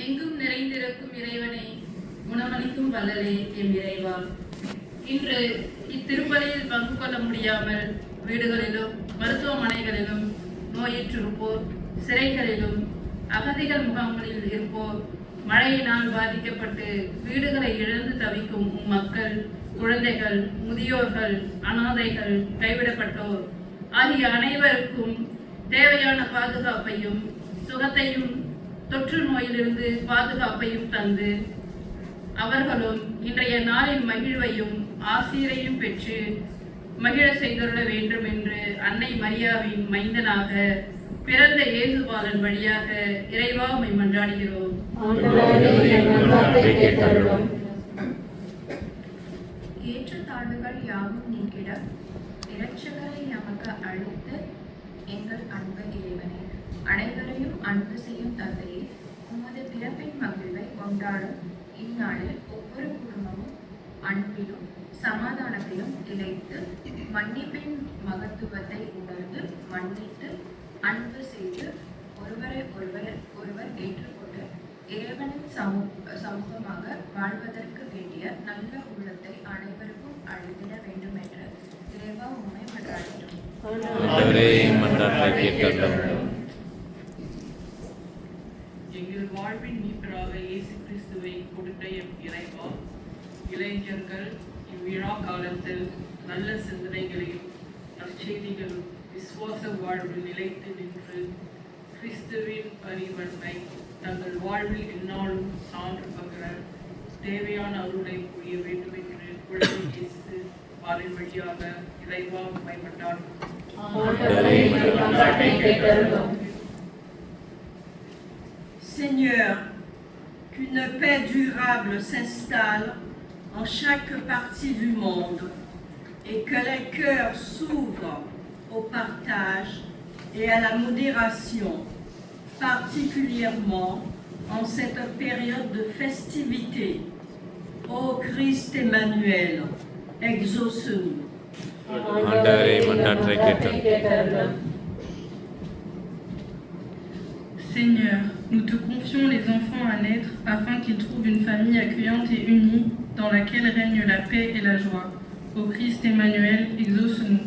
எங்கும் நிறைந்திருக்கும் இறைவனை குணமளிக்கும் வல்லலே எம் இறைவா. இன்று இத்திருப்பலியில் பங்கு கொள்ள முடியாமல் வீடுகளிலும் மருத்துவமனைகளிலும் நோயுற்றிருப்போர், சிறைகளிலும் அகதிகள் முகாம்களில் இருப்போர், மழையினால் பாதிக்கப்பட்டு வீடுகளை இழந்து தவிக்கும் மக்கள், குழந்தைகள், முதியோர்கள், அனாதைகள், கைவிடப்பட்டோர் ஆகிய அனைவருக்கும் தேவையான பாதுகாப்பையும் சுகத்தையும் தொற்று நோயிலிருந்து பாதுகாப்பையும் தந்து அவர்களும் இன்றைய நாளின் மகிழ்வையும் ஆசீரையும் பெற்று மகிழ செய்துள்ள வேண்டும் என்று அன்னை மரியாவின் மைந்தனாக பிறந்த இயேசுபாலன் வழியாக இறைவா உம்மை மன்றாடுகிறோம். ஏற்றத்தாழ்வுகள் யாவும் நீக்கிட இரட்சகரை நமக்கு அளித்து எங்கள் அன்பு இறைவனே, அனைவரையும் அன்பு செய்யும் தந்தையே, உமது பிறப்பின் மகிழ்வை கொண்டாடும் இந்நாளில் ஒவ்வொரு குடும்பமும் அன்பிலும் சமாதானத்திலும் திளைத்து மன்னிப்பின் மகத்துவத்தை உணர்ந்து மன்னித்து அன்பு செய்து ஒருவரை ஒருவர் ஏற்றுக்கொண்டு இறைவனின் சமூகமாக வாழ்வதற்கு வேண்டிய நல்ல உள்ளத்தை அனைவருக்கும் அளித்திட வேண்டும் என்று இறைவா உம்மை மன்றாடுகிறோம். எங்கள் வாழ்வின் மீட்பராக இயேசு கிறிஸ்துவை கொடுத்த எம் இறைவா, இளைஞர்கள் இவ்விழா காலத்தில் நல்ல சிந்தனைகளையும் நற்செய்திகளும் விசுவாச வாழ்வில் நிலைத்து நின்று கிறிஸ்துவின் பரிவன்மை தங்கள் வாழ்வில் எந்நாளும் சான்று பகர தேவையான அருளை புரிய வேண்டும் என்று குழந்தை இயேசு பாலின் வழியாக இறைவா உம்மை மன்றாடுகிறோம். Seigneur, qu'une paix durable s'installe en chaque partie du monde et que les cœurs s'ouvrent au partage et à la modération, particulièrement en cette période de festivité. Ô Christ Emmanuel, exauce-nous. Seigneur, nous te confions les enfants à naître afin qu'ils trouvent une famille accueillante et unie dans laquelle règne la paix et la joie. Ô Christ Emmanuel, exauce-nous.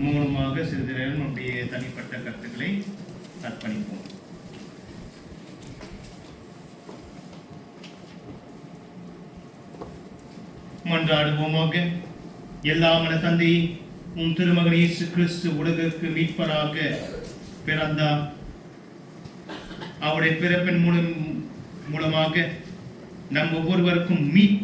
மூலமாக சிறிது நேரம் நம்முடைய தனிப்பட்ட கருத்துக்களை அர்ப்பணிப்போம். மன்றாடுவோமாக. எல்லாமன தந்தை, உம் திருமகன் இயேசு கிறிஸ்து உலகிற்கு மீட்பராக பிறந்தார். அவருடைய பிறப்பின் மூலமாக நம் ஒவ்வொருவருக்கும் மீட்பு